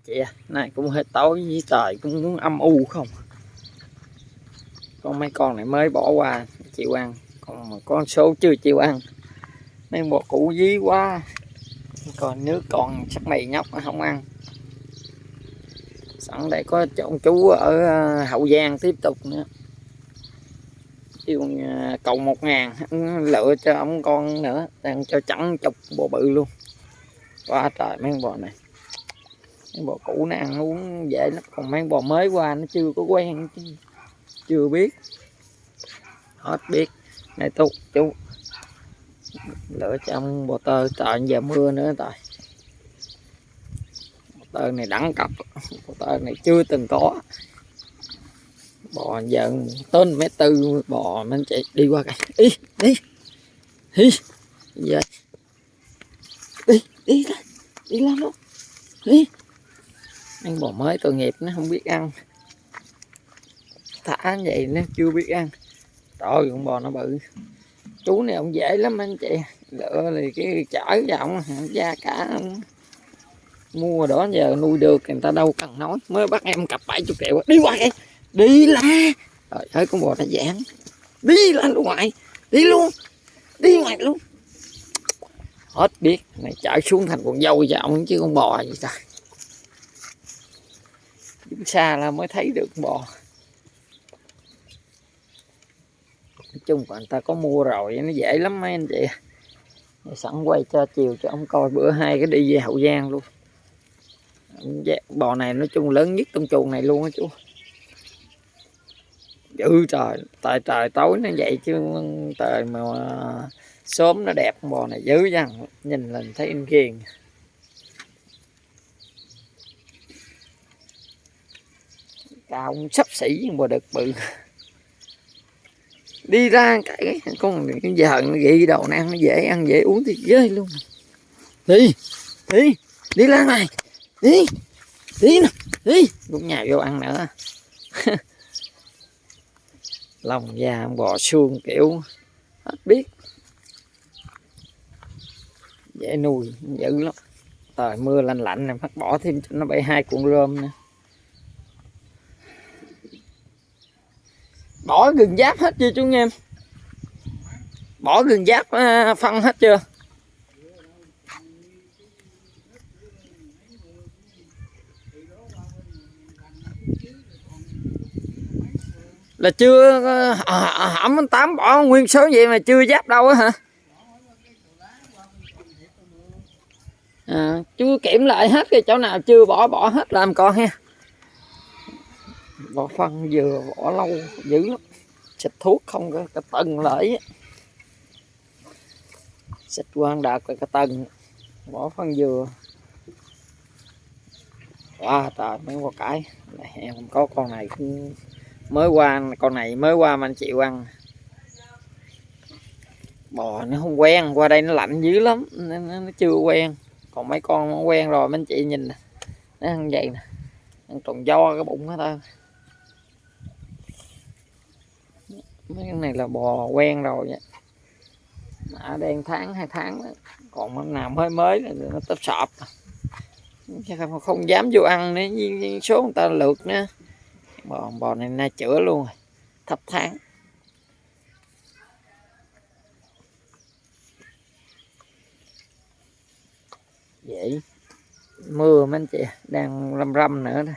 chị này cũng hơi tối với trời cũng muốn âm u không. Con mấy con này mới bỏ qua chịu ăn, còn một con số chưa chịu ăn. Mấy bò cũ dí quá, còn nước còn chắc mày nhóc không ăn. Sẵn đây có ông chú ở Hậu Giang tiếp tục nữa, kêu cầu 1.000 lựa cho ông con nữa, đang cho chẳng chục bò bự luôn. Quá trời mấy con bò này. Mấy bò cũ nó ăn uống dễ lắm, còn mấy bò mới qua nó chưa có quen, chưa biết. Hết biết. Này chú lựa cho ông bò tơ, trời giờ mưa nữa rồi. Bò tơ này đẳng cấp, bò tơ này chưa từng có. Bò giờ tên mấy tư bò mình chạy đi qua kìa. Đi giờ đi lên luôn đi. Mấy bò mới tội nghiệp nó không biết ăn, thả vậy nó chưa biết ăn. Trời, con bò nó bự. Chú này ông dễ lắm anh chị, lựa thì cái chở vào ông ra cả ông. Mua đó giờ nuôi được người ta đâu cần nói, mới bắt em cặp 70 triệu đi qua kìa, đi la. Trời ơi con bò nó giãn, đi lên ngoài, đi luôn, đi ngoài luôn. Hết biết này, chạy xuống thành con dâu cho ông chứ con bò gì ta. Đứng xa là mới thấy được con bò. Nói chung người ta có mua rồi nó dễ lắm mấy anh chị. Sẵn quay cho chiều cho ông coi bữa hai cái đi về Hậu Giang luôn. Bò này nói chung lớn nhất trong chuồng này luôn á chú. Dữ trời, tại trời tối nó vậy chứ trời mà sớm nó đẹp. Con bò này dữ chăng, nhìn lên thấy anh ghiền. Cao sắp xỉ bò đực bự. Đi ra cái con giờ nó ghi đầu nó ăn, nó dễ ăn dễ uống thì ghê luôn. Đi ra này, đi cũng nhào vô ăn nữa. Lòng da bò xương kiểu hết biết, dễ nuôi dữ lắm. Trời mưa lạnh lạnh này phát bỏ thêm cho nó 72 cuộn rơm nữa. Bỏ gừng giáp hết chưa chú anh em? Bỏ gừng giáp phân hết chưa? Là chưa hỏng anh Tám bỏ nguyên số vậy mà chưa giáp đâu á hả? Chú kiểm lại hết cái chỗ nào chưa bỏ hết làm con ha. Bỏ phân dừa bỏ lâu dữ lắm, xịt thuốc không cái tầng lại, xịt quang đạt cái tầng, bỏ phân dừa. Trời mấy con cải này, em có con này mới qua, con này mới qua mà anh chịu ăn. Bò nó không quen, qua đây nó lạnh dữ lắm nó chưa quen. Còn mấy con nó quen rồi mấy anh chị nhìn nè, nó ăn vậy nè, ăn tròn do cái bụng hết ta. Mấy cái này là bò quen rồi vậy. Đã đang tháng 2 tháng đó. Còn nó nào mới là nó tấp sọp, không dám vô ăn nữa, với số người ta lượt nữa. Bò này na chữa luôn rồi, thấp tháng. Vậy mưa mấy anh chị đang râm nữa đây.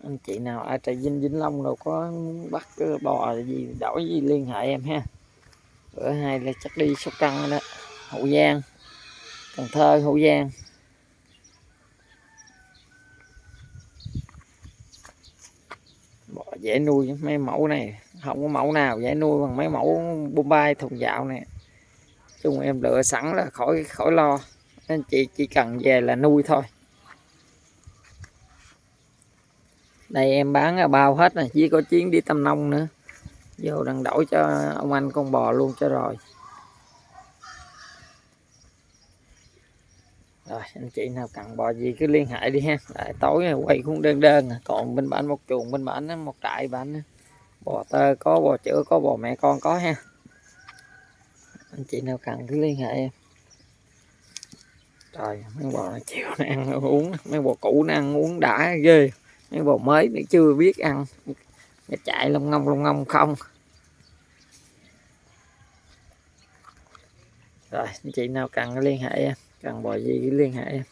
Anh chị nào ở Trà Vinh Vĩnh Long đâu có bắt bò gì đổi gì liên hệ em ha. Bữa hai là chắc đi Sóc Trăng đó, Hậu Giang, Cần Thơ, Hậu Giang. Bò dễ nuôi mấy mẫu này, không có mẫu nào dễ nuôi bằng mấy mẫu Bombay thùng dạo này. Chung em lựa sẵn là khỏi lo, anh chị chỉ cần về là nuôi thôi. Đây em bán bao hết rồi, chỉ có chuyến đi Tam Nông nữa, vô đăng đổi cho ông anh con bò luôn cho rồi. Rồi anh chị nào cần bò gì cứ liên hệ đi ha. Tại tối này quay cũng đơn còn bên bạn một chuồng, bên bạn một trại bạn bò tơ có, bò chữa có, bò mẹ con có ha. Anh chị nào cần cứ liên hệ em. Trời, mấy bò nó chịu nó ăn nó uống, mấy bò cũ nó ăn uống đã ghê, mấy bò mới nó chưa biết ăn, nó chạy lông ngông không. Rồi anh chị nào cần liên hệ em, cần bò gì liên hệ em.